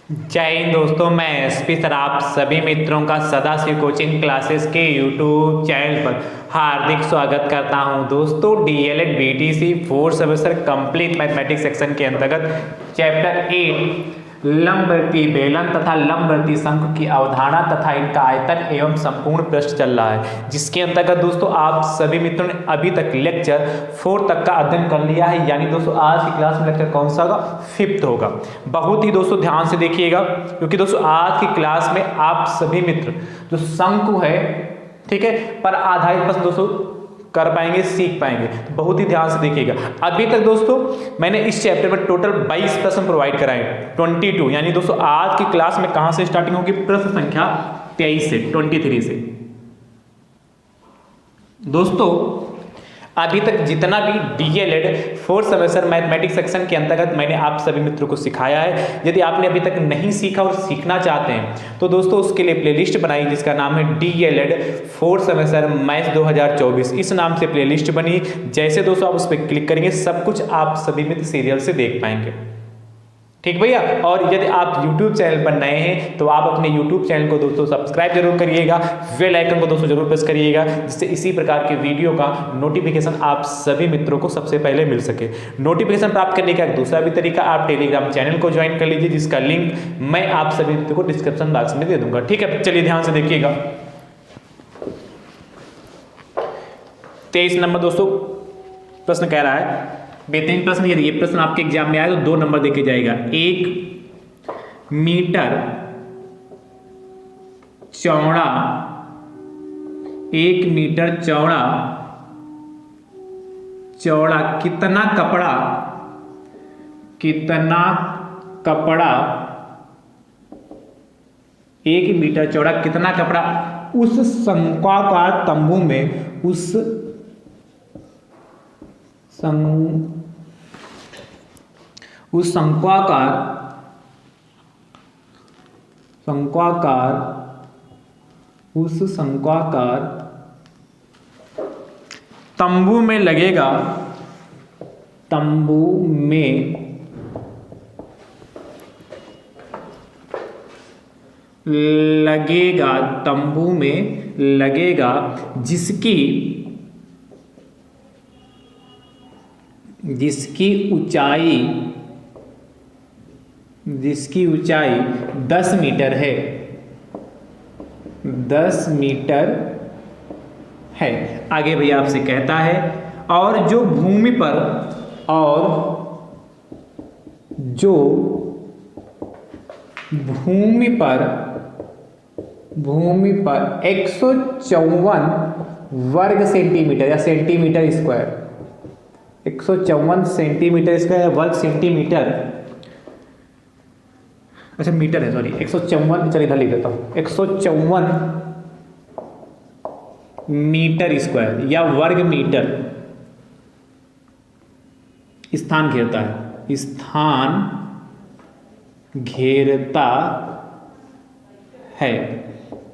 जय हिंद दोस्तों, मैं एसपी सर आप सभी मित्रों का सदाशिव कोचिंग क्लासेस के यूट्यूब चैनल पर हार्दिक स्वागत करता हूं। दोस्तों DElEd BTC 4th semester complete mathematics section के अंतर्गत चैप्टर 8 लंबवर्ती बेलन तथा लंबवर्ती शंकु की अवधारणा तथा इनका आयतन एवं संपूर्ण पृष्ठ चल रहा है, जिसके अंतर्गत दोस्तों आप सभी मित्रों ने अभी तक लेक्चर 4 तक का अध्ययन कर लिया है। यानी दोस्तों आज की क्लास में लेक्चर कौन सा होगा? 5th होगा। बहुत ही दोस्तों ध्यान से देखिएगा, क्योंकि दोस्तों आज की क्लास में आप सभी मित्र जो शंकु है, ठीक है, पर आधारित बस दोस्तों कर पाएंगे, सीख पाएंगे। तो बहुत ही ध्यान से देखिएगा। अभी तक दोस्तों मैंने इस चैप्टर में टोटल 22 प्रश्न प्रोवाइड कराए, 22। यानी दोस्तों आज की क्लास में कहां से स्टार्टिंग होगी? प्रश्न संख्या 23 से, 23 से। दोस्तों अभी तक जितना भी DElEd 4th semester mathematics section के अंतर्गत मैंने आप सभी मित्रों को सिखाया है, यदि आपने अभी तक नहीं सीखा और सीखना चाहते हैं तो दोस्तों उसके लिए प्लेलिस्ट बनाई जिसका नाम है डीएलएड 4th सेमेस्टर मैथ्स 2024। इस नाम से प्लेलिस्ट बनी। जैसे दोस्तों आप उस पर क्लिक करेंगे सब कुछ आप सभी मित्र सीरियल से देख पाएंगे, ठीक भैया। और यदि आप YouTube चैनल पर नए हैं तो आप अपने YouTube चैनल को दोस्तों सब्सक्राइब जरूर करिएगा, बेल आइकन को दोस्तों जरूर प्रेस करिएगा, जिससे इसी प्रकार के वीडियो का नोटिफिकेशन आप सभी मित्रों को सबसे पहले मिल सके। नोटिफिकेशन प्राप्त करने का एक दूसरा भी तरीका, आप टेलीग्राम चैनल को ज्वाइन कर लीजिए, जिसका लिंक मैं आप सभी मित्रों को डिस्क्रिप्शन बॉक्स में दे दूंगा, ठीक है। चलिए ध्यान से देखिएगा। 23 नंबर दोस्तों प्रश्न कह रहा है, बेहतरीन प्रश्न। यदि ये प्रश्न आपके एग्जाम में आए तो 2 नंबर देके जाएगा। 1 मीटर चौड़ा, 1 मीटर चौड़ा कितना कपड़ा 1 मीटर चौड़ा कितना कपड़ा उस शंक्वाकार तंबू में, उस शंक्वाकार तंबू में लगेगा, जिसकी ऊंचाई 10 मीटर है, 10 मीटर है। आगे भैया आपसे कहता है और जो भूमि पर 154 वर्ग सेंटीमीटर या सेंटीमीटर स्क्वायर, 154 सेंटीमीटर स्क्वायर वर्ग सेंटीमीटर, अच्छा मीटर है, सॉरी 154, चलिए इधर लिख देता हूं, 154 मीटर स्क्वायर या वर्ग मीटर स्थान घेरता है।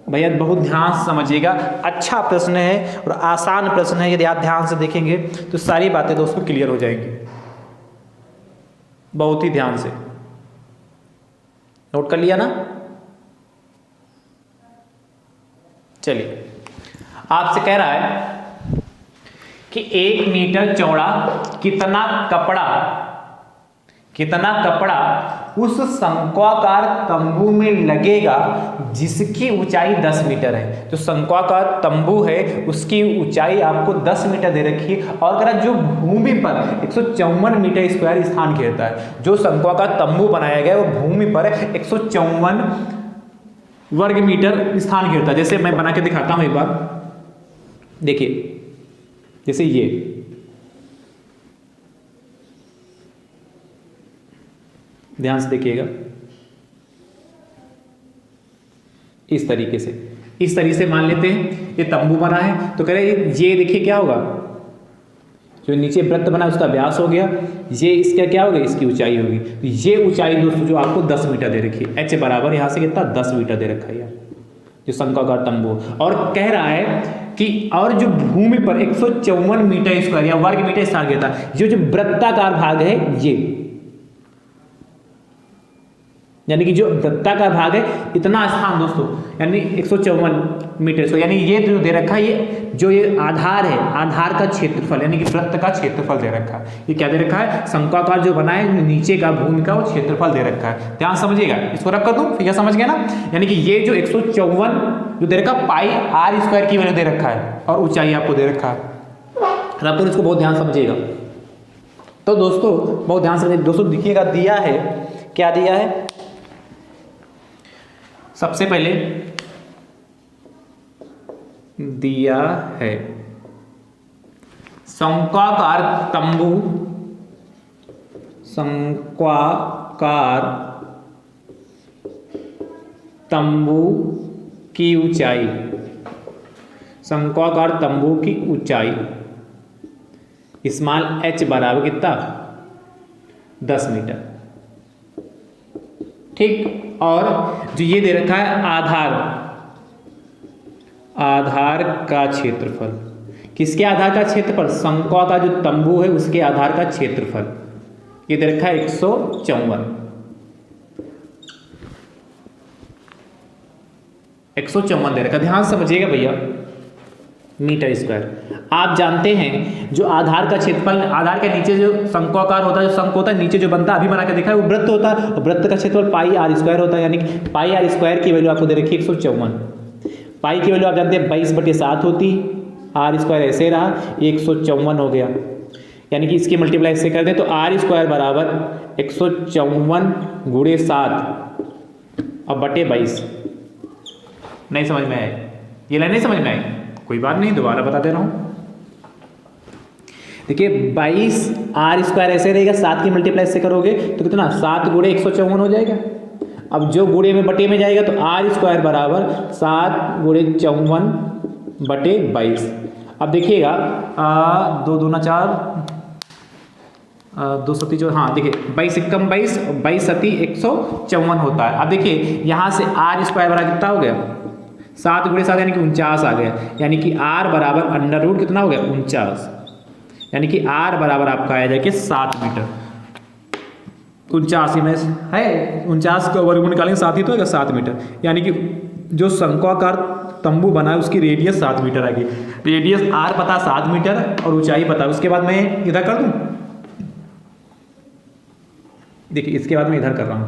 भैया बहुत ध्यान से समझिएगा, अच्छा प्रश्न है और आसान प्रश्न है। यदि आप ध्यान से देखेंगे तो सारी बातें दोस्तों क्लियर हो जाएंगी। बहुत ही ध्यान से नोट कर लिया ना? चलिए आपसे कह रहा है कि 1 मीटर चौड़ा कितना कपड़ा उस शंक्वाकार तंबू में लगेगा जिसकी ऊंचाई 10 मीटर है। जो शंक्वाकार तंबू है उसकी ऊंचाई आपको 10 मीटर दे रखी है, और अगर जो भूमि पर 154 मीटर स्क्वायर स्थान घेरता है। जो शंक्वाकार तंबू बनाया गया है वो भूमि पर 154 वर्ग मीटर स्थान घेरता है। जैसे मैं बना के दिखाता हूं एक बार, देखिए जैसे ये ध्यान से देखिएगा, इस तरीके से मान लेते हैं ये तंबू बना है, तो कह रहे ये देखिए क्या होगा, जो नीचे वृत्त बना उसका व्यास हो गया, ये इसका क्या होगा, इसकी ऊंचाई होगी। तो ये ऊंचाई दोस्तों जो आपको 10 मीटर दे रखी है, h बराबर यहां से कितना 10 मीटर दे रखा है जो शंक्वाकार तंबू। और कह रहा है कि और जो भूमि पर 154 मीटर स्क्वायर या वर्ग मीटर स्थान घेरता, ये जो वृत्ताकार भाग है यानी कि जो वृत्ता का भाग है इतना स्थान दोस्तों, यानी 154 मीटर स्क्वायर, यानी ये जो दे रखा है, ये जो ये आधार है, आधार का क्षेत्रफल यानी कि वृत्त का क्षेत्रफल दे रखा है। ये क्या दे रखा है, शंक्वाकार जो बना है नीचे का भूमि का वो क्षेत्रफल दे रखा है। ध्यान समझिएगा, इसको रख कर दूं, फिगर समझ गया ना। यानी कि ये जो 154 जो दे रखा पाई आर स्क्वायर की वैल्यू दे रखा है और ऊंचाई आपको दे रखा है। आप इसको बहुत ध्यान समझिएगा। तो दोस्तों बहुत ध्यान से दोस्तों देखिएगा, दिया है, क्या दिया है, सबसे पहले दिया है शंक्वाकार तंबू, शंक्वाकार तंबू की ऊंचाई, शंक्वाकार तंबू की ऊंचाई स्मॉल h बराबर कितना, 10 मीटर। ठीक, और जो ये दे रखा है आधार, आधार का क्षेत्रफल, किसके आधार का क्षेत्रफल, शंक्वा का जो तंबू है उसके आधार का क्षेत्रफल, ये दे रखा है 154 दे रखा। ध्यान समझिएगा भैया, मीटर स्क्वायर। आप जानते हैं जो आधार का क्षेत्रफल, आधार के नीचे जो शंक्वाकार होता है, जो शंख होता है नीचे जो बनता है, अभी बना के देखा है, वो वृत्त होता है, और वृत्त का क्षेत्रफल पाई आर स्क्वायर होता है। यानी कि पाई आर स्क्वायर की वैल्यू आपको दे रखी है 154। पाई की वैल्यू आप जानते हैं 22/7 होती, आर स्क्वायर ऐसे रहा, 154 हो गया। यानी कि इसकी मल्टीप्लाई ऐसे कर दें तो आर स्क्वायर बराबर 154 गुणे 7 अब बटे 22। नहीं समझ में आए, ये लाइन नहीं समझ में आई, कोई बात नहीं, दोबारा बता दे रहा हूं। देखिए 22 आर स्क्वायर ऐसे रहेगा, 7 की मल्टीप्लाई से करोगे तो कितना, 7 गुणे 154 हो जाएगा। अब जो गुणे में बटे में जाएगा तो आर स्क्वायर बराबर 7 गुणे 54 बटे 22। अब देखिएगा 2 दूना 4, 2 सती जो, हाँ देखिए 22 एकम 22, 22 सती 154 होता है। अब देखिए यहाँ से आर स्क्वायर बराबर कितना हो गया, 7 गुणे 7 यानी कि 49 आ गया। यानी कि आर बराबर अंडर रूट कितना हो गया, 49। यानी कि आर बराबर आपका आ जाएगा 7 मीटर। 49 में है 49 का वर्गमूल निकालेंगे 7 ही तो होगा, 7 मीटर। यानी कि जो शंक्वाकार तंबू बना है उसकी रेडियस 7 मीटर आएगी। रेडियस आर पता 7 मीटर और ऊंचाई पता। उसके बाद मैं इधर कर दूं, देखिए इसके बाद मैं इधर कर रहा हूं।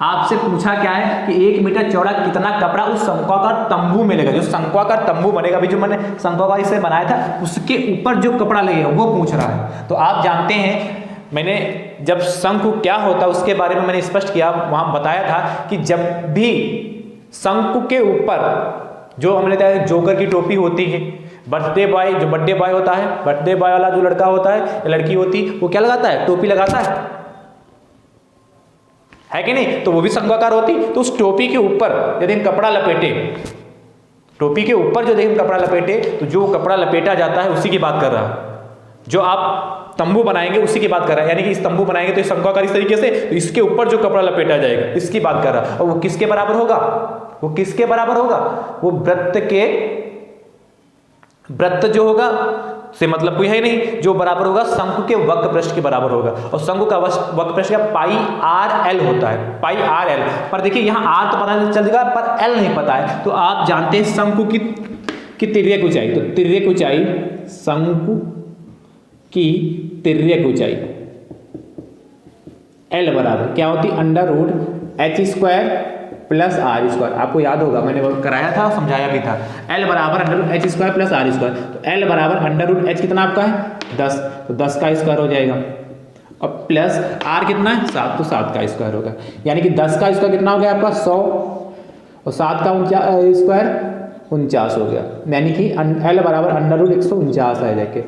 आपसे पूछा क्या है कि 1 मीटर चौड़ा कितना कपड़ा उस शंक्वाकार तंबू में लगेगा। जो शंक्वाकार तंबू बनेगा, अभी जो मैंने शंक्वाकार इसे बनाया था उसके ऊपर जो कपड़ा लगेगा वो पूछ रहा है। तो आप जानते हैं, मैंने जब शंकु क्या होता है उसके बारे में मैंने स्पष्ट किया, वहां बताया था कि जब भी शंकु के ऊपर जो हमने बताया जोकर की टोपी होती है, बर्थडे बॉय जो बर्थडे बॉय होता है, बर्थडे बॉय वाला जो लड़का होता है या लड़की होती, वो क्या लगाता है, टोपी लगाता है कि नहीं। तो वो भी शंक्वाकार होती। तो उस टोपी के ऊपर यदि हम कपड़ा लपेटे, टोपी के ऊपर जो हम कपड़ा लपेटे, तो जो कपड़ा लपेटा जाता है उसी की बात कर रहा है। जो आप तंबू बनाएंगे उसी की बात कर रहा है। यानी कि इस तंबू बनाएंगे तो शंक्वाकार इस तरीके से, तो इसके ऊपर जो कपड़ा लपेटा जाएगा इसकी बात कर रहा है। और वो किसके बराबर होगा, वो किसके बराबर होगा, वो वृत्त के, वृत्त जो होगा से मतलब कोई है नहीं, जो बराबर होगा शंकु के वक्र पृष्ठ के बराबर होगा। और शंकु का वक्र पृष्ठ का पाई आर एल होता है, पाई आर एल। पर देखिए यहाँ आर तो पता नहीं चल जाएगा पर एल नहीं पता है। तो आप जानते हैं शंकु की तिर्यक ऊंचाई, तो तिर्यक ऊंचाई, शंकु की तिर्यक ऊंचाई एल बराबर क्या होती, under root H square plus R square. आपको याद होगा मैंने वो कराया था, समझाया भी था। एल बराबर under root H square plus R square. तो एल बराबर अंडर रूट एच कितना आपका है 10, तो 10 का स्क्वायर हो जाएगा। और प्लस आर कितना है 7, तो 7 का स्क्वायर होगा। यानी कि 10 का स्क्वायर कितना हो गया आपका 100 और 7 का स्क्वायर 49 हो गया। यानी कि एल बराबर अंडर रूट 149 आ जाके,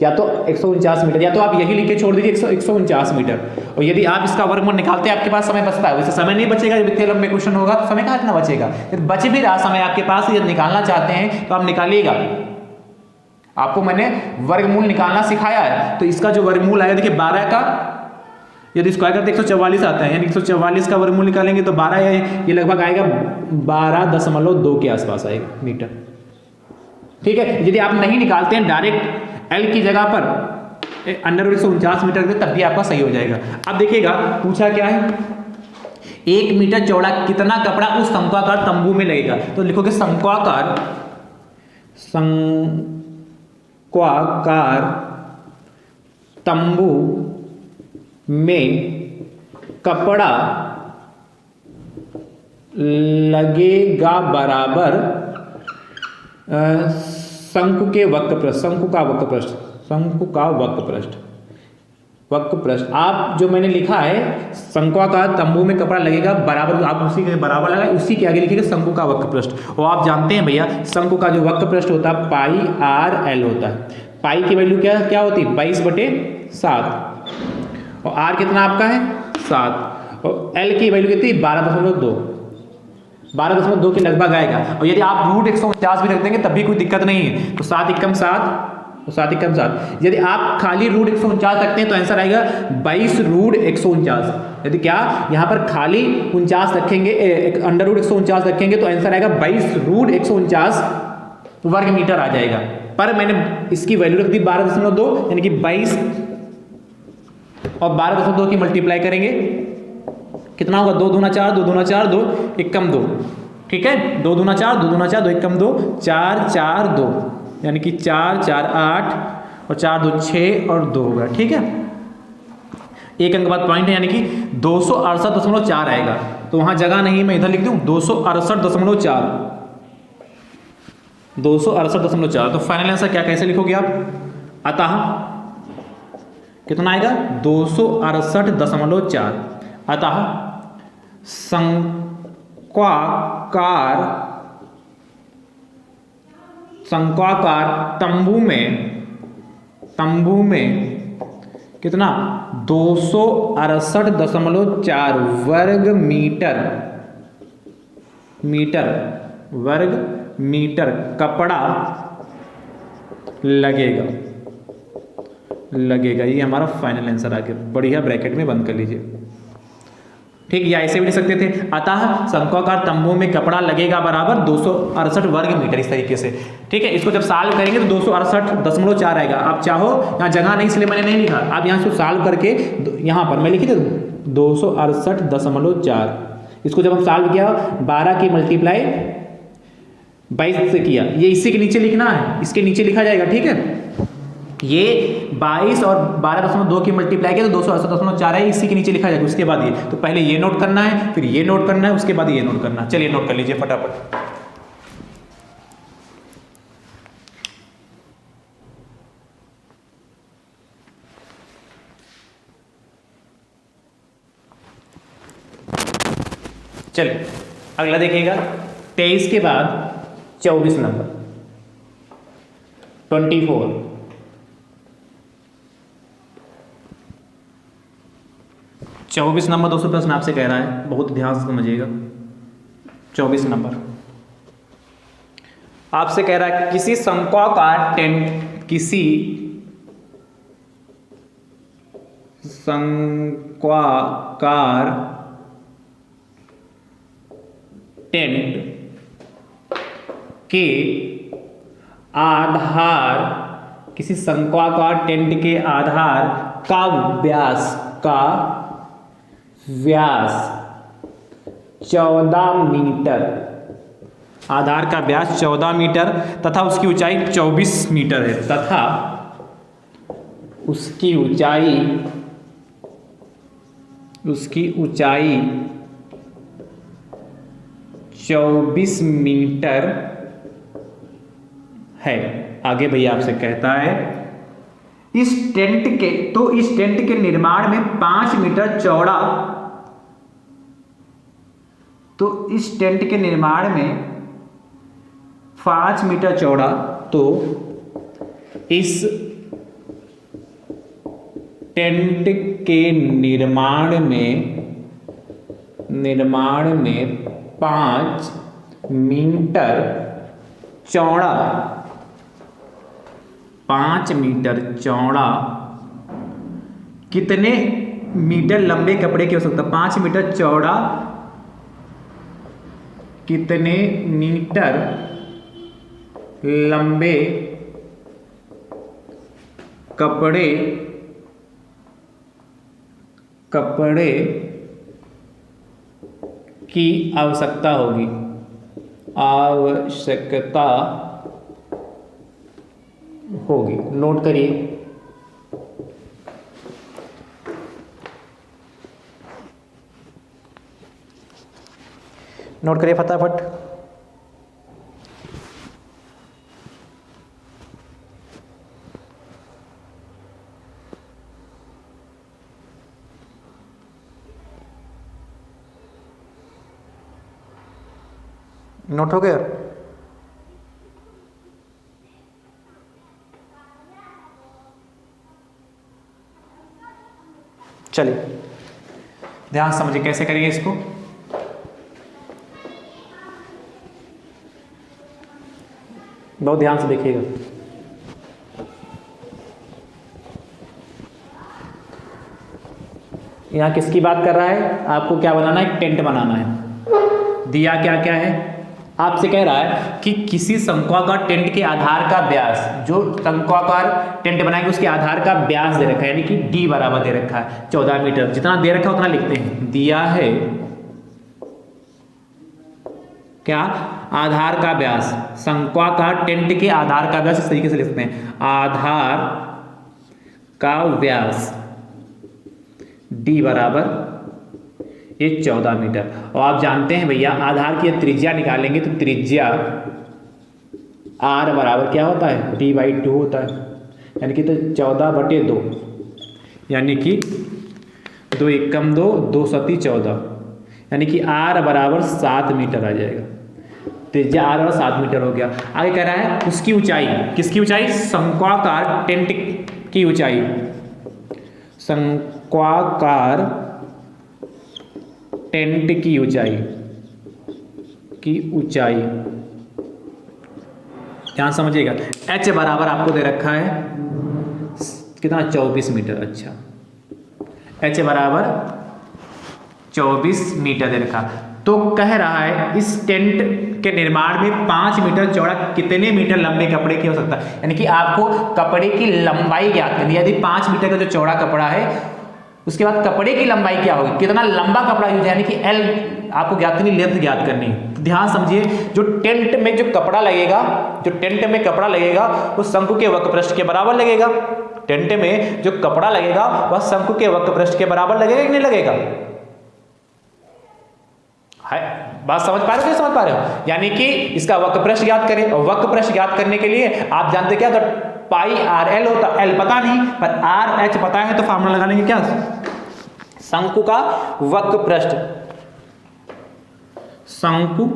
या तो 149 मीटर, या तो आप यही लिख के छोड़ दीजिए 149 मीटर। और यदि आप इसका वर्गमूल निकालते हैं आपके पास समय बचता है। वैसे समय नहीं बचेगा, जब इतने लंबे क्वेश्चन होगा तो समय कहाँ इतना बचेगा। यदि बच भी रहा समय आपके पास, यदि निकालना चाहते हैं तो आप निकालिएगा। आपको मैंने वर्गमूल निकालना सिखाया है। तो इसका जो वर्गमूल आएगा देखिए 12 का यदि स्क्वायर करते 144 आता है, यानी 144 का वर्गमूल निकालेंगे तो 12 ये लगभग आएगा 12.2 के आसपास आएगा मीटर। ठीक है। यदि आप नहीं निकालते हैं, डायरेक्ट एल की जगह पर अंडर रूट 149 मीटर दे, तब भी आपका सही हो जाएगा। अब देखिएगा पूछा क्या है, 1 मीटर चौड़ा कितना कपड़ा उस शंक्वाकार तंबू में लगेगा। तो लिखोगे शंक्वाकार तंबू में कपड़ा लगेगा बराबर शंकु का वक्र पृष्ठ। आप जो मैंने लिखा है शंक्वाकार तंबू में कपड़ा लगेगा बराबर, आप उसी के बराबर लगाए, उसी के आगे लिखिएगा शंकु का वक्र पृष्ठ। और आप जानते हैं भैया शंकु का जो वक्र पृष्ठ होता है पाई आर एल होता है। पाई की वैल्यू क्या होती है 22/7 और आर कितना आपका है 7 और एल की वैल्यू कितनी 12.2 के लगभग आएगा। और यदि आप रूट 149 भी रख देंगे तब भी कोई दिक्कत नहीं है। तो 7 एकम 7 और 7 एकम 7। यदि आप खाली रूट 149 रखते हैं तो आंसर आएगा 22 रूट 149। यदि क्या यहाँ पर खाली 49 रखेंगे, अंडर रूट 149 रखेंगे तो आंसर आएगा 22 रूट 149 वर्ग मीटर आ जाएगा। पर मैंने इसकी वैल्यू रख दी 12.2 यानी कि 22 और 12.2 की मल्टीप्लाई करेंगे कितना होगा 2 दूना 4 2 दूना 4 2 एकम 2। ठीक है 2 दूना 4 2 दूना 4 2 एकम 2 4 4 2 यानी कि 4 4 8 और 4 2 6 और 2 होगा। ठीक है एक अंक बाद पॉइंट है यानी कि 268.4 आएगा। तो वहां जगह नहीं, मैं इधर लिख दूं 268.4 268.4। तो फाइनल आंसर क्या कैसे लिखोगे आप, अतः कितना आएगा 268.4। अतः शंक्वाकार तंबू में कितना 268.4 वर्ग मीटर कपड़ा लगेगा। ये हमारा फाइनल आंसर आ गया। बढ़िया ब्रैकेट में बंद कर लीजिए। ठीक, या ऐसे भी लिख सकते थे अतः शंक्वाकार तंबू में कपड़ा लगेगा बराबर 268 वर्ग मीटर, इस तरीके से। ठीक है इसको जब सॉल्व करेंगे तो 268.4 आएगा। आप चाहो यहाँ जगह नहीं इसलिए मैंने नहीं लिखा, आप यहाँ से सॉल्व करके यहाँ पर मैं लिखी थी 268.4। इसको जब हम सॉल्व किया 12 की मल्टीप्लाई 22 से किया, ये इसी के नीचे लिखना है, इसके नीचे लिखा जाएगा। ठीक है ये 22 और 12.2 की मल्टीप्लाई किया तो 268.4 है, इसी के नीचे लिखा जाएगा। उसके बाद ये, तो पहले ये नोट करना है, फिर ये नोट करना है, उसके बाद ये नोट करना है। चलिए नोट कर लीजिए फटाफट। चलिए अगला देखिएगा 23 के बाद 24 नंबर 24। 24 नंबर दोस्तों प्रश्न आपसे कह रहा है, बहुत ध्यान से समझिएगा। 24 नंबर आपसे कह रहा है किसी शंक्वाकार टेंट के आधार, किसी शंक्वाकार टेंट के आधार का व्यास 14 मीटर, आधार का व्यास 14 मीटर तथा उसकी ऊंचाई 24 मीटर है, तथा उसकी ऊंचाई 24 मीटर है। आगे भैया आपसे कहता है इस टेंट के निर्माण में 5 मीटर चौड़ा, तो इस टेंट के निर्माण में 5 मीटर चौड़ा, तो इस टेंट के निर्माण में 5 मीटर चौड़ा, 5 मीटर चौड़ा कितने मीटर लंबे कपड़े की आवश्यकता, 5 मीटर चौड़ा कितने मीटर लंबे कपड़े की आवश्यकता होगी, आवश्यकता होगी। नोट करिए। नोट करिए फटाफट। नोट हो गया? चलिए ध्यान से समझिए कैसे करेंगे इसको। बहुत ध्यान से देखिएगा। यहाँ किसकी बात कर रहा है? आपको क्या बनाना है? टेंट बनाना है। दिया क्या क्या है? आपसे कह रहा है कि किसी शंक्वाकार टेंट के आधार का व्यास, जो शंक्वाकार टेंट बनाएंगे उसके आधार का व्यास दे रखा है, यानी कि डी बराबर दे रखा है 14 मीटर। जितना दे रखा है उतना लिखते हैं। दिया है क्या? आधार का व्यास, शंक्वाकार टेंट के आधार का व्यास इस तरीके से लिखते हैं, आधार का व्यास डी बराबर ये 14 मीटर। और आप जानते हैं भैया आधार की त्रिज्या निकालेंगे तो त्रिज्या आर बराबर क्या होता है? d/2 होता है, यानी कि तो 14/2, यानी कि 2 एकम 2, 2 सती 14, यानी कि आर बराबर 7 मीटर आ जाएगा। त्रिज्या आर बराबर 7 मीटर हो गया। आगे कह रहा है उसकी ऊंचाई, किसकी ऊंचाई? शंक्वाकार टेंट की ऊंचाई, शंक्वाकार टेंट की ऊंचाई, ध्यान समझिएगा। h बराबर आपको दे रखा है कितना? 24 मीटर। अच्छा, h बराबर 24 मीटर दे रखा। तो कह रहा है इस टेंट के निर्माण में 5 मीटर चौड़ा कितने मीटर लंबे कपड़े की हो सकता है, यानी कि आपको कपड़े की लंबाई ज्ञात करनी है। यदि 5 मीटर का जो चौड़ा कपड़ा है उसके बाद कपड़े की लंबाई क्या होगी, कितना लंबा कपड़ा यूज है, यानी कि एल आपको ज्ञात करनी, लेंथ ज्ञात करनी है। तो ध्यान समझिए, जो टेंट में जो कपड़ा लगेगा, जो टेंट में कपड़ा लगेगा वो शंकु के वक्रपृष्ठ के बराबर लगेगा। टेंट में जो कपड़ा लगेगा वह शंकु के वक्रपृष्ठ के बराबर लगेगा कि नहीं लगेगा? है बात समझ पा रहे हो? समझ पा रहे हो? यानी कि इसका वक्रपृष्ठ ज्ञात करें, और वक्रपृष्ठ ज्ञात करने के लिए आप जानते क्या, तो पाई आर एल होता, एल पता नहीं पर आर एच पता है, तो फार्मूला लगा लेंगे क्या? शंकु का वक्रपृष्ठ, शंकु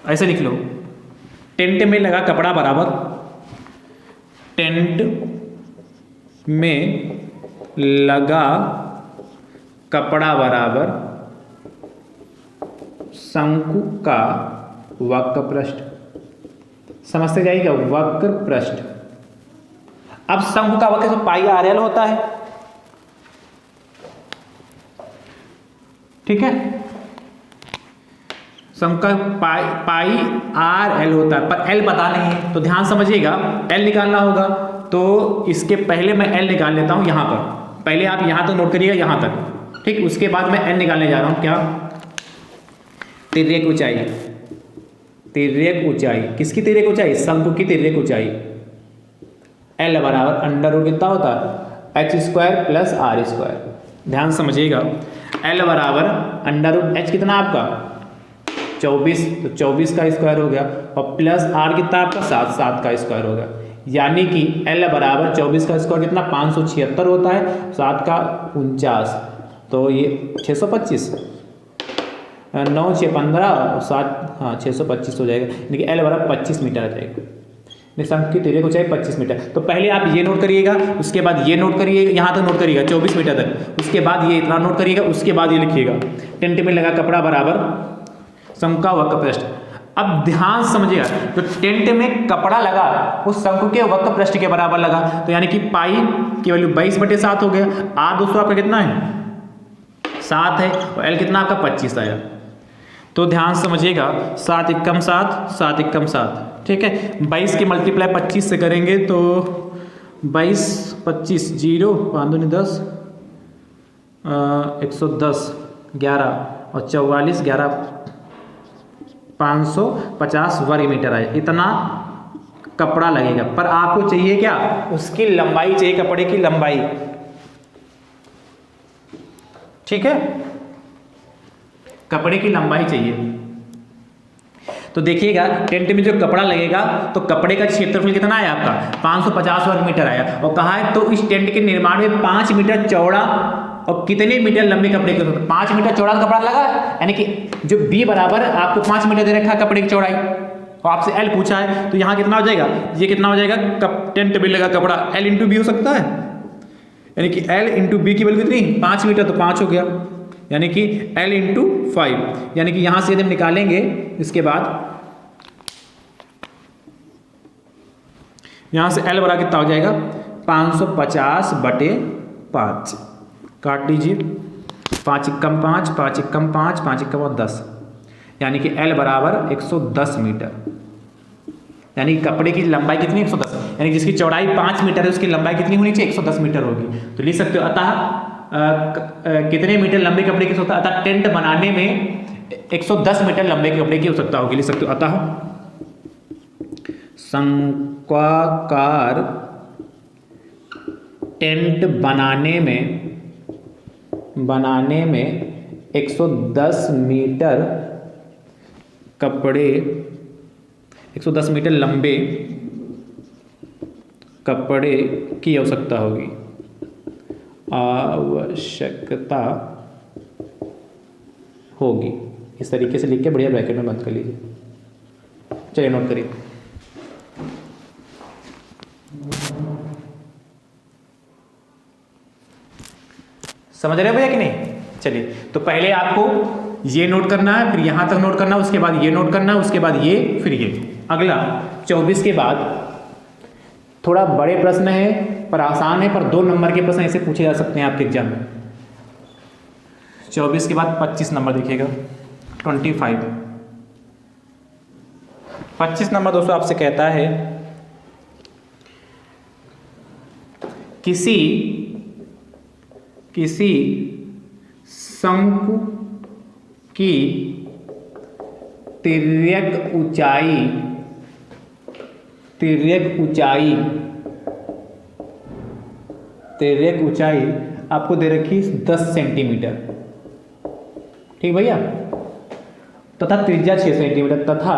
ऐसे लिख लो, टेंट में लगा कपड़ा बराबर, टेंट में लगा कपड़ा बराबर शंकु का वक्रपृष्ठ। समझते जाइएगा, वक्रपृष्ठ। अब शंकु का वक्र पाई आर एल होता है, ठीक है? शंकु का पाई आर एल होता है, पर एल पता नहीं है, तो ध्यान समझिएगा एल निकालना होगा। तो इसके पहले मैं एल निकाल लेता हूं यहां पर। पहले आप यहां तक नोट करिएगा, यहां तक, ठीक? उसके बाद मैं एल निकालने जा रहा हूं। क्या? तिर्यक ऊंचाई, तिर्यक ऊंचाई। किसकी तिर्यक ऊंचाई? शंकु की तिर्यक ऊंचाई। एल बराबर अंडर रूट कितना होता है? h² plus r²। ध्यान समझिएगा, एल बराबर अंडर रूट h कितना आपका? 24, तो 24 का स्क्वायर हो गया, और प्लस r कितना आपका? 7, 7 का स्क्वायर हो गया। यानी कि एल बराबर 24 का स्क्वायर कितना? 576 होता है, 7 का 49, तो ये 625, 9 6 15 7, हाँ 625 हो जाएगा, यानी कि एल बराबर 25 मीटर आ जाएगा। शंकु की तिर्यक ऊंचाई 25 मीटर। तो पहले आप ये नोट करिएगा, उसके बाद ये नोट करिएगा, यहाँ तक नोट करिएगा 24 मीटर तक, उसके बाद ये इतना नोट करिएगा, उसके बाद ये लिखिएगा टेंट में लगा कपड़ा बराबर शंकु का वक्रपृष्ठ। अब ध्यान समझिएगा, जो टेंट में कपड़ा लगा वो शंकु के वक्रपृष्ठ के बराबर लगा, तो यानी कि पाई की वैल्यू 22/7 हो गया। आर दोस्तों आपका कितना है? 7 है, और एल कितना आपका? 25 आया। तो ध्यान समझिएगा, 7 एकम 7, 7 एकम 7, ठीक है? 22 के मल्टीप्लाई 25 से करेंगे तो 22 25 0 5 दूनी 10, 110 11 और 44 11 550 वर्ग मीटर आए, इतना कपड़ा लगेगा। पर आपको चाहिए क्या, उसकी लंबाई चाहिए, कपड़े की लंबाई। ठीक है, कपड़े की लंबाई चाहिए। तो देखिएगा टेंट में जो कपड़ा लगेगा तो कपड़े का क्षेत्रफल कितना है आपका 550 वर्ग मीटर आया, और कहा है तो इस टेंट के निर्माण में 5 मीटर चौड़ा और कितने मीटर लंबे कपड़े के, 5 मीटर चौड़ा कपड़ा लगा, यानी कि जो बी बराबर आपको 5 मीटर दे रखा है कपड़े की चौड़ाई, और आपसे एल पूछा है, तो यहाँ कितना हो जाएगा, ये कितना हो जाएगा, टेंट में लगा कपड़ा एल इंटू बी हो सकता है, यानी कि एल इंटू बी की वैल्यू कितनी 5 मीटर, तो 5 हो गया, यानी कि L इंटू 5, यानी कि यहां से यदि हम निकालेंगे, इसके बाद यहां से L बराबर कितना हो जाएगा 550/5, काट लीजिए, 5 एकम 5, 5 एकम 5, 5 एकम 10, यानी कि L बराबर 110 मीटर, यानी कपड़े की लंबाई कितनी 110, यानी जिसकी चौड़ाई 5 मीटर है उसकी लंबाई कितनी होनी चाहिए 110 मीटर होगी। तो लिख सकते हो अतः कितने मीटर लंबे कपड़े की होता है, अतः टेंट बनाने में 110 मीटर लंबे कपड़े की आवश्यकता होगी। लिख सकते हो अतः शंक्वाकार टेंट बनाने में 110 मीटर कपड़े, 110 मीटर लंबे कपड़े की आवश्यकता होगी, आवश्यकता होगी। इस तरीके से लिख के बढ़िया ब्रैकेट में बंद कर लीजिए। चलिए नोट करिए। समझ रहे हो भैया कि नहीं? चलिए, तो पहले आपको ये नोट करना है, फिर यहां तक नोट करना है, उसके बाद ये नोट करना है, उसके बाद ये, फिर ये। अगला 24 के बाद थोड़ा बड़े प्रश्न है पर आसान है, पर 2 नंबर के प्रश्न ऐसे पूछे जा सकते हैं आपके एग्जाम में। 24 के बाद 25 नंबर देखिएगा, 25 नंबर दोस्तों आपसे कहता है किसी शंकु की तिर्यक ऊंचाई आपको दे रखी 10 सेंटीमीटर, ठीक भैया, तथा त्रिज्या 6 सेंटीमीटर, तथा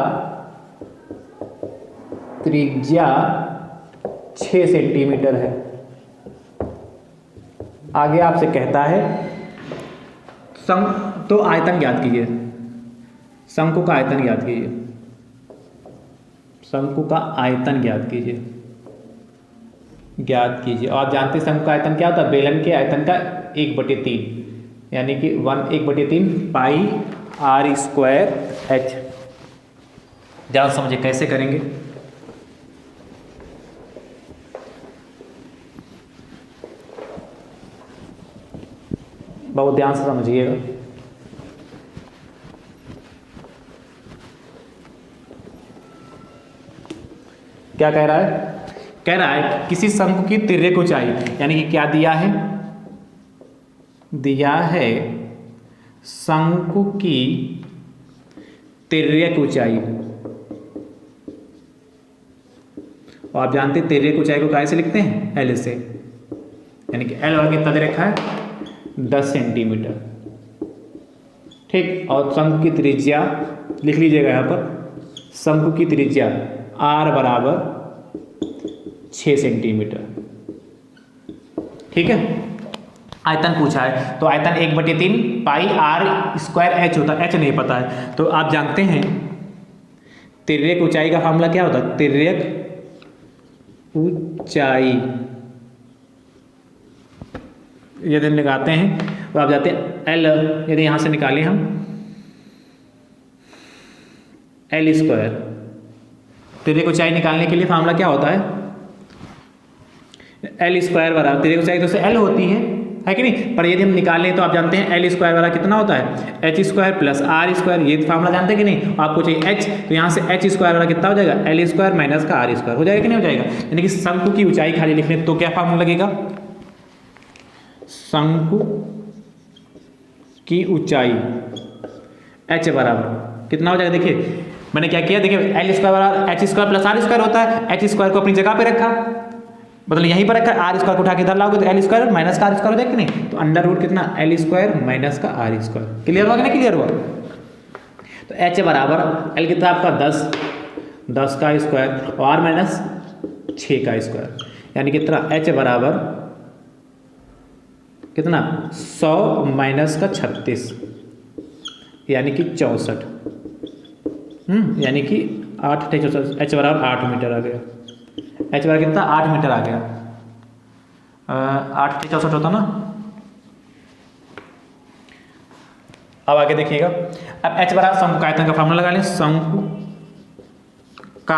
त्रिज्या 6 सेंटीमीटर है। आगे आपसे कहता है तो आयतन ज्ञात कीजिए, शंकु का आयतन ज्ञात कीजिए, शंकु का आयतन ज्ञात कीजिए। और आप जानते हैं शंकु का आयतन क्या होता है, बेलन के आयतन का 1/3, यानी कि 1/3 पाई r स्क्वायर h। ध्यान समझिए कैसे करेंगे। बहुत ध्यान से समझिएगा। क्या कह रहा है? कह रहा है किसी शंकु की तिर्यक ऊंचाई, यानी कि क्या दिया है, शंकु की तिर्यक ऊंचाई। और आप जानते हैं तिर्यक ऊंचाई को कैसे लिखते हैं, L से, यानी कि L और कितना दे रखा है 10 सेंटीमीटर, ठीक। और शंकु की त्रिज्या लिख लीजिएगा यहाँ पर, शंकु की त्रिज्या r बराबर 6 सेंटीमीटर, ठीक है। आयतन पूछा है तो आयतन 1/3 पाई r स्क्वायर h होता है, h नहीं पता है। तो आप जानते हैं तिर्यक ऊंचाई का फार्मूला क्या होता है, तिर्यक ऊंचाई यदि लगाते हैं तो आप जाते हैं L, यदि यहाँ से निकालें हम L स्क्वायर, तिर्यक ऊंचाई निकालने के लिए फार्मूला क्या होता है, L स्क्वायर बराबर, तिर्यक ऊंचाई तो से L होती है कि नहीं, पर यदि हम निकालें तो आप जानते हैं L स्क्वायर बराबर कितना होता है, h square plus r square, ये फार्मूला जानते हैं कि नहीं। आपको चाहिए h, तो यहाँ से h स्क्वायर बराबर कितना हो जाएगा, L स्क्वायर माइनस का r स्क्वायर, हो जाएगा कि नहीं हो जाएगा। यानी कि शंकु की ऊंचाई खाली लिखने तो क्या फार्मूला लगेगा, शंकु की ऊंचाई h बराबर कितना हो जाएगा, देखिए मैंने क्या किया, देखिए एल स्क्वायर बराबर H square plus R square होता है, एच स्क्वायर को अपनी जगह पे रखा, मतलब यहीं पर रखा, आर स्क्वायर को उठा के इधर लाओगे तो एल स्क्वायर माइनस का आर स्क्वायर हो जाएगा कि नहीं, तो अंडर रूट कितना एल स्क्वायर माइनस का आर स्क्वायर। क्लियर हुआ कि नहीं क्लियर हुआ। तो एच बराबर एल कितना आपका 10 का स्क्वायर और आर माइनस 6 का स्क्वायर, यानी कितना एच बराबर कितना 100 माइनस का 36 यानी कि 64, यानी कि 8 एच बराबर 8 मीटर आ गया, एच बराबर कितना 8 मीटर आ गया, 8 64 होता ना। अब आगे देखिएगा, अब एच बराबर शंकु का आयतन का फॉर्मूला लगा लें, शंकु का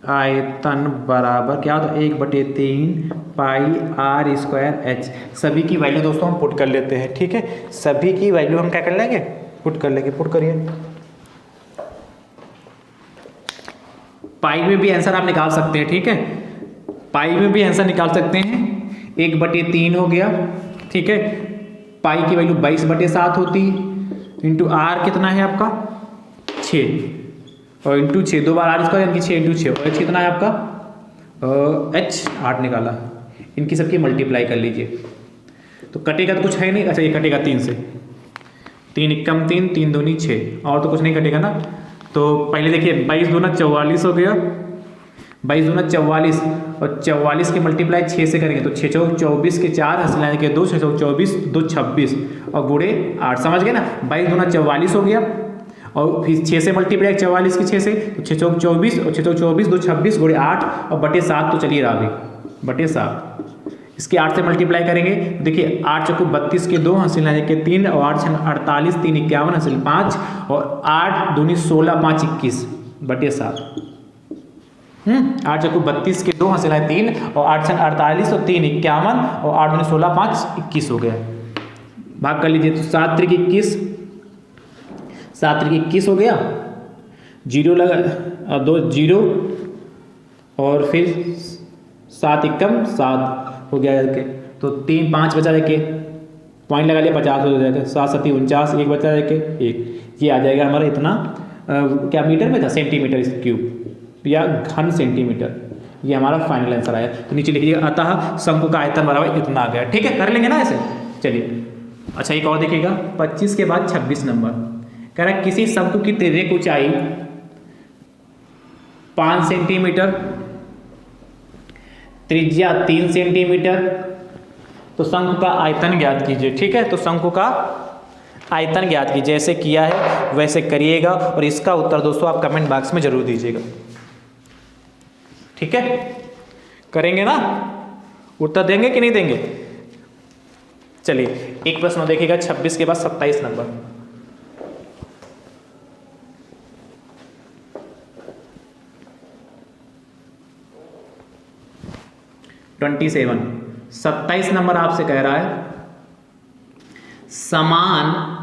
आयतन बराबर क्या होता है 1/3 पाई आर स्क्वायर एच। सभी की वैल्यू दोस्तों हम पुट कर लेते हैं, ठीक है, सभी की वैल्यू हम क्या कर लेंगे, पुट कर लेंगे, पुट करिए। पाई में भी आंसर आप निकाल सकते हैं, ठीक है, पाई में भी आंसर निकाल सकते हैं, 1/3 हो गया, ठीक है, पाई की वैल्यू 22/7 होती, इंटू आर कितना है आपका 6 और इंटू 6 2 बार आर स्क्वायर यानी कि 6 इंटू 6 और एच कितना है आपका एच 8 निकाला, इनकी सबकी मल्टीप्लाई कर लीजिए तो कटेगा तो कुछ है नहीं, अच्छा ये कटेगा 3 से, 3 एकम 3 3 दूनी 6 और तो कुछ नहीं कटेगा ना। तो पहले देखिए 22 दूना 44 हो गया, 22 दूना 44 और 44 की मल्टीप्लाई 6 से करेंगे तो 6 चौक 24 के 4 हंस लाने के 2 6 चौक 24 2 26 और गुड़े 8, समझ गए ना, 22 दूना 44 हो गया और फिर 6 से मल्टीप्लाई 44 की 6 से तो 6 चौक 24 और 6 चौक 24 2 26 गुड़े 8 और बटे 7 तो चलिए रहा अभी बटे 7, इसके 8 से मल्टीप्लाई करेंगे देखिए 8 चौको 32 के 2 हासिल आने के 3 और 8 6 48 3 51 हासिल 5 और 8 दूनी 16 5 21 बटे 7, 8 चौको 32 के 2 हासिल आए 3 और 8 6 48 और 3 51 और 8 दूनी 16 5 21 हो गया, भाग कर लीजिए तो 7 3 21 7 3 21 हो गया, जीरो लगा 2 जीरो और फिर 7 एकम 7 हो गया के तो 3 5 बचा जाके पॉइंट लगा लिया 50 हो जाएगा, 7 7 49 1 बचा जाके 1, ये आ जाएगा हमारा इतना क्या मीटर में था सेंटीमीटर क्यूब या घन सेंटीमीटर, ये हमारा फाइनल आंसर आया। तो नीचे लिखिएगा अतः शंकु का आयतन बराबर इतना आ गया, ठीक है, कर लेंगे ना ऐसे। चलिए अच्छा एक और देखिएगा 25 के बाद 26 नंबर कह रहा है किसी शंकु की तिर्यक ऊंचाई 5 सेंटीमीटर त्रिज्या 3 सेंटीमीटर, तो शंकु का आयतन ज्ञात कीजिए, ठीक है, तो शंकु का आयतन ज्ञात कीजिए, जैसे किया है वैसे करिएगा और इसका उत्तर दोस्तों आप कमेंट बॉक्स में जरूर दीजिएगा, ठीक है, करेंगे ना, उत्तर देंगे कि नहीं देंगे। चलिए एक प्रश्न देखिएगा 26 के बाद 27 नंबर, ट्वेंटी 27 नंबर आपसे कह रहा है समान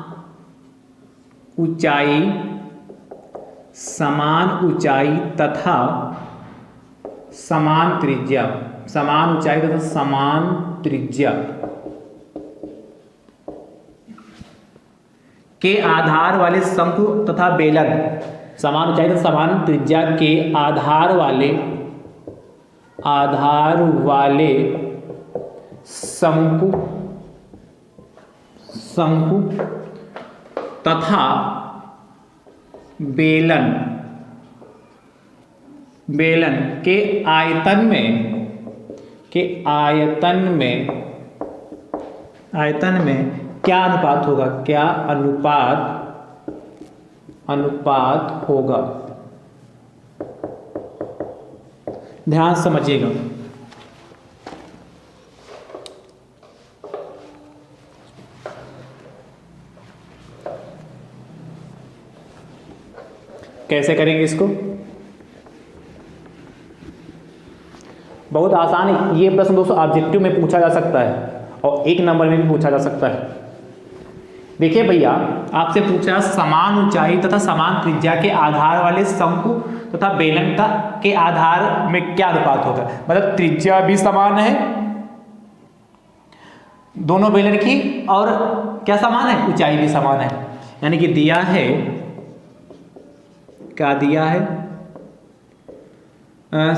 ऊंचाई तथा समान त्रिज्या के आधार वाले शंकु तथा बेलन, समान ऊंचाई तथा समान त्रिज्या के आधार वाले शंकु तथा बेलन के आयतन में क्या अनुपात होगा, क्या अनुपात होगा, ध्यान समझिएगा। कैसे करेंगे इसको, बहुत आसान है ये प्रश्न दोस्तों, ऑब्जेक्टिव में पूछा जा सकता है और 1 नंबर में भी पूछा जा सकता है। देखिए भैया आपसे पूछा समान ऊंचाई तथा समान त्रिज्या के आधार वाले शंकु तथा बेलन का के आधार में क्या अनुपात होगा, मतलब त्रिज्या भी समान है दोनों बेलन की और क्या समान है, ऊंचाई भी समान है। यानी कि दिया है, क्या दिया है,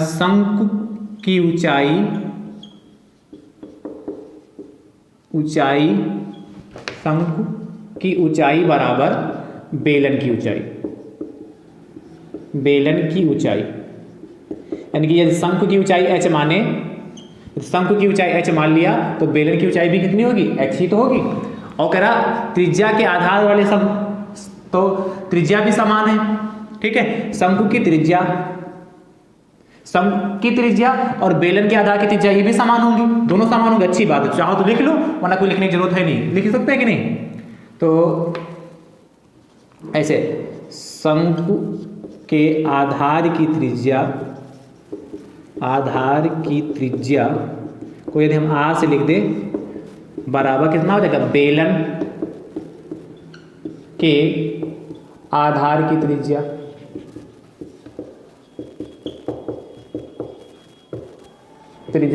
शंकु की ऊंचाई शंकु की ऊंचाई बराबर बेलन की ऊंचाई, यानी कि यदि शंकु की ऊंचाई h माने, शंकु की ऊंचाई h मान लिया तो बेलन की ऊंचाई भी कितनी होगी, h ही तो होगी। और कह रहा त्रिज्या के आधार वाले सब तो त्रिज्या भी समान है, ठीक है। शंकु की त्रिज्या और बेलन के आधार की त्रिज्या ये भी समान होंगी, दोनों समान होंगे, अच्छी बात है। चाहो तो लिख लो, वरना कोई लिखने की जरूरत है नहीं, लिख सकते हैं कि नहीं। तो ऐसे शंकु के आधार की त्रिज्या को यदि हम r से लिख दे बराबर कितना हो जाएगा, बेलन के आधार की त्रिज्या,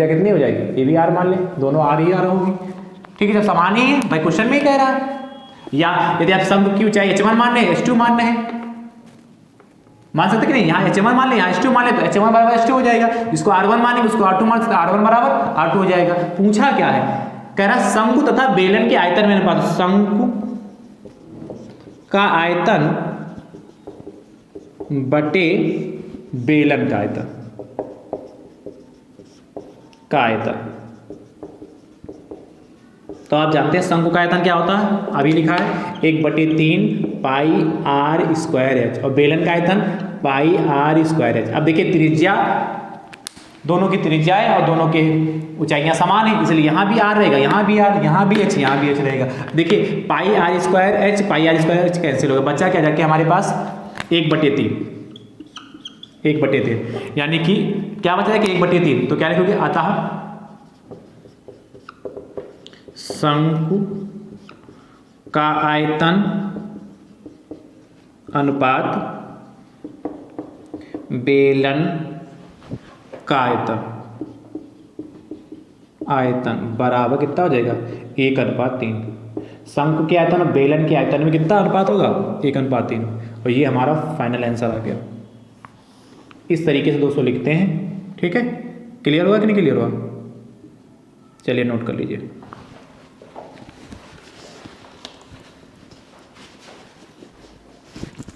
कितनी हो जाएगी, ये भी r मान ले, दोनों r ही r होगी, ठीक है। जब समान ही है भाई, क्वेश्चन में ही कह रहा है। या यदि आप शंकु की ऊंचाई h1 मान रहे h2 मान रहे हैं, मान सकते कि नहीं, यहाँ h1 मान ले, यहाँ h2 मान ले, तो h1 बराबर h2 हो जाएगा। इसको r1 मानेंगे, उसको r2 मान सकते, r1 बराबर r2 हो जाएगा। पूछा क्या है, कह रहा शंकु तथा बेलन के आयतन में अनुपात, शंकु का आयतन बटे बेलन का आयतन, तो आप जानते हैं शंकु का आयतन क्या होता है, अभी लिखा है 1/3 पाई r स्क्वायर एच, और बेलन का आयतन पाई r स्क्वायर एच। अब देखिए त्रिज्या, दोनों की त्रिज्या है और दोनों के ऊंचाइयां समान है, इसलिए यहाँ भी r रहेगा, यहाँ भी r, यहाँ भी h, यहाँ भी h रहेगा। देखिए पाई r स्क्वायर एच कैंसिल होगा, बच्चा क्या जाके हमारे पास 1/3, यानी कि क्या बचा है कि 1/3, तो क्या लिखोगे, अतः शंकु का आयतन अनुपात बेलन का आयतन बराबर कितना हो जाएगा, 1/3। शंकु के आयतन और बेलन के आयतन में कितना अनुपात होगा, 1/3, और ये हमारा फाइनल आंसर आ गया। इस तरीके से दोस्तों लिखते हैं, ठीक है। क्लियर हुआ कि नहीं क्लियर हुआ, चलिए नोट कर लीजिए।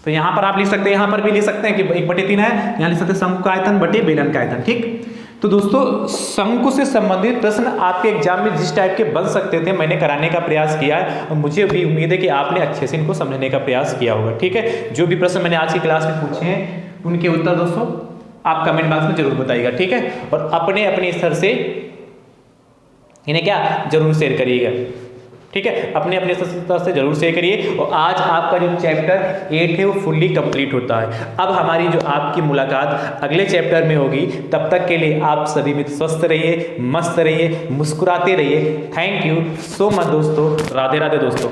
तो यहाँ पर आप लिख सकते हैं, यहाँ पर भी लिख सकते हैं कि 1/3 है, यहाँ लिख सकते हैं शंकु का आयतन बटे बेलन का आयतन, ठीक। तो दोस्तों शंकु से संबंधित प्रश्न आपके एग्जाम में जिस टाइप के बन सकते थे, मैंने कराने का प्रयास किया है, और मुझे भी उम्मीद है कि आपने अच्छे से इनको समझने का प्रयास किया होगा, ठीक है। जो भी प्रश्न मैंने आज की क्लास में पूछे हैं उनके उत्तर दोस्तों आप कमेंट बॉक्स में जरूर बताइएगा, ठीक है। और अपने अपने स्तर से इन्हें क्या जरूर शेयर करिएगा, ठीक है। अपने अपने स्तर से जरूर शेयर करिए। और आज आपका जो चैप्टर 8 है वो फुल्ली कंप्लीट होता है। अब हमारी जो आपकी मुलाकात अगले चैप्टर में होगी, तब तक के लिए आप सभी मित्र स्वस्थ रहिए, मस्त रहिए, मुस्कुराते रहिए। थैंक यू सो मच दोस्तों, राधे राधे दोस्तों।